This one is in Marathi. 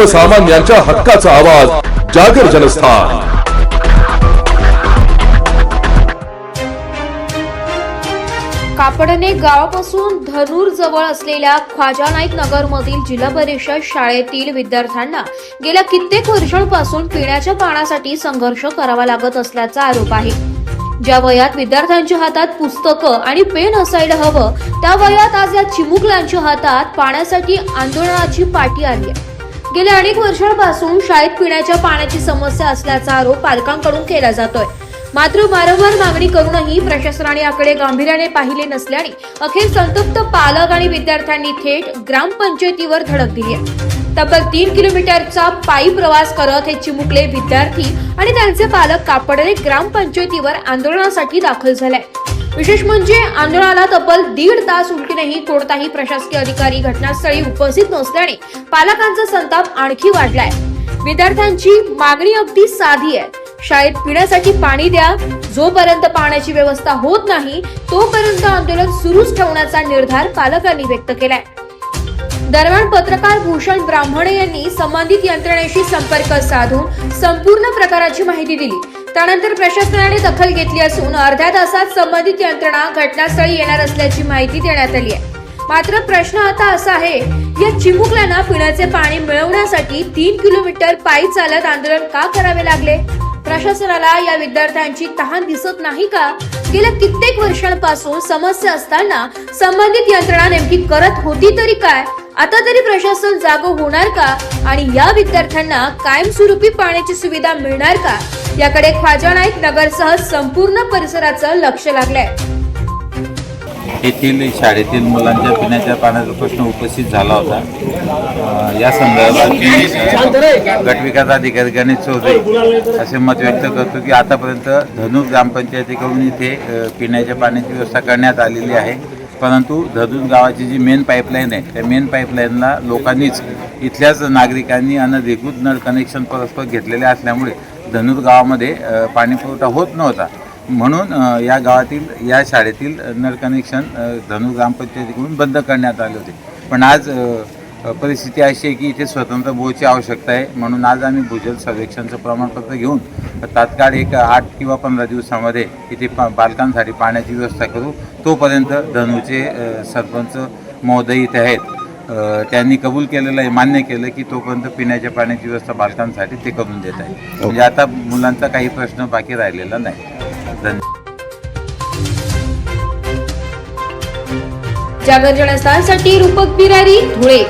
सर्वसामान्यांच्या हक्काचा आवाज जागर जनस्थान। कापडणे गावापासून धनूर जवळ असलेल्या ख्वाजा नाईक नगर मधील जिल्हा परिषद शाळेतील विद्यार्थ्यांना गेल्या कित्येक वर्षांपासून पिण्याच्या पाण्यासाठी संघर्ष करावा लागत असल्याचा आरोप आहे। ज्या वयात विद्यार्थ्यांच्या हातात पुस्तकं आणि पेन असायला हवं, त्या वयात आज या चिमुकल्यांच्या हातात पाण्यासाठी आंदोलनाची पाठी आली आहे। गेल्या अनेक वर्षांपासून शाळेत पिण्याच्या पाण्याची समस्या असल्याचा आरोप पालकांकडून केला जातोय। मात्र वारंवार मागणी करूनही प्रशासनाने याकडे गांभीर्याने पाहिले नसल्याने अखेर संतप्त पालक आणि विद्यार्थ्यांनी थेट ग्रामपंचायतीवर धडक दिली आहे। तब्बल 3 किलोमीटरचा पायी प्रवास करत हे चिमुकले विद्यार्थी आणि त्यांचे पालक कापडणे ग्रामपंचायतीवर आंदोलनासाठी दाखल झाले। विशेष म्हणजे आंदोलनाला तब्बल 1.5 तास उलटूनही कोणताही प्रशासकीय अधिकारी घटनास्थळी उपस्थित नसल्याने पालकांचा संताप आणखी वाढलाय। विद्यार्थ्यांची मागणी अगदी साधी आहे, शाळेत पिण्यासाठी पाणी द्या। जोपर्यंत पाण्याची व्यवस्था होत नाही तोपर्यंत आंदोलन सुरूच ठेवण्याचा निर्धार पालकांनी व्यक्त केलाय। दरम्यान पत्रकार भूषण ब्राह्मणे यांनी संबंधित यंत्रणेशी संपर्क साधून संपूर्ण प्रकाराची माहिती दिली। त्यानंतर प्रशासनाने दखल घेतली असून अर्ध्या तासात संबंधित यंत्रणा घटनास्थळी येणार असल्याची माहिती देण्यात आली आहे। मात्र प्रश्न आता असा आहे, या चिमुकल्यांना पिण्याचे पाणी मिळवण्यासाठी 3 किलोमीटर पायी चालत आंदोलन का करावे लागले? प्रशासनाला या विद्यार्थ्यांची तहान दिसत नाही का? गेल्या कित्येक वर्षांपासून समस्या असताना संबंधित यंत्रणा नेमकी करत होती तरी काय? आता तरी प्रशासन जागं होणार का? आणि या विद्यार्थ्यांना कायमस्वरूपी पाण्याची सुविधा मिळणार का? याकडे ख्वाजा नाईक नगरसह संपूर्ण परिसराचं लक्ष लागलंय। येथील शाळेतील मुलांच्या पिण्याच्या पाण्याचा प्रश्न उपस्थित झाला होता। या संदर्भात गटविकास अधिकारी गणेश चौधरी असे मत व्यक्त करतो की आतापर्यंत धनूर ग्रामपंचायतीकडून इथे पिण्याच्या पाण्याची व्यवस्था करण्यात आलेली आहे, परंतु धनूर गावाची जी मेन पाईपलाईन आहे त्या मेन पाईपलाईनला लोकांनीच इथल्याच नागरिकांनी अनधिकृत नळ कनेक्शन परस्पर घेतलेले असल्यामुळे धनूर गावामध्ये पाणी पुरवठा होत नव्हता। म्हणून या गावातील या शाळेतील नळ कनेक्शन धनूर ग्रामपंचायतीकडून बंद करण्यात आले होते। पण आज परिस्थिती अशी आहे की इथे स्वतंत्र बोर्डची आवश्यकता आहे, म्हणून आज आम्ही भूजल सर्वेक्षणचं प्रमाणपत्र घेऊन तात्काळ एक 8 किंवा 15 दिवसामध्ये इथे बालकांसाठी पाण्याची व्यवस्था करू। तोपर्यंत धनूरचे सरपंच महोदय इथे आहेत, त्यांनी कबूल केलेलं आहे, मान्य केलं की तोपर्यंत पिण्याच्या पाण्याची व्यवस्था बालकांसाठी ते करून देत आहे। म्हणजे आता मुलांचा काही प्रश्न बाकी राहिलेला नाही। जागर जनस्थानसाठी रूपक बिरारी, धुळे।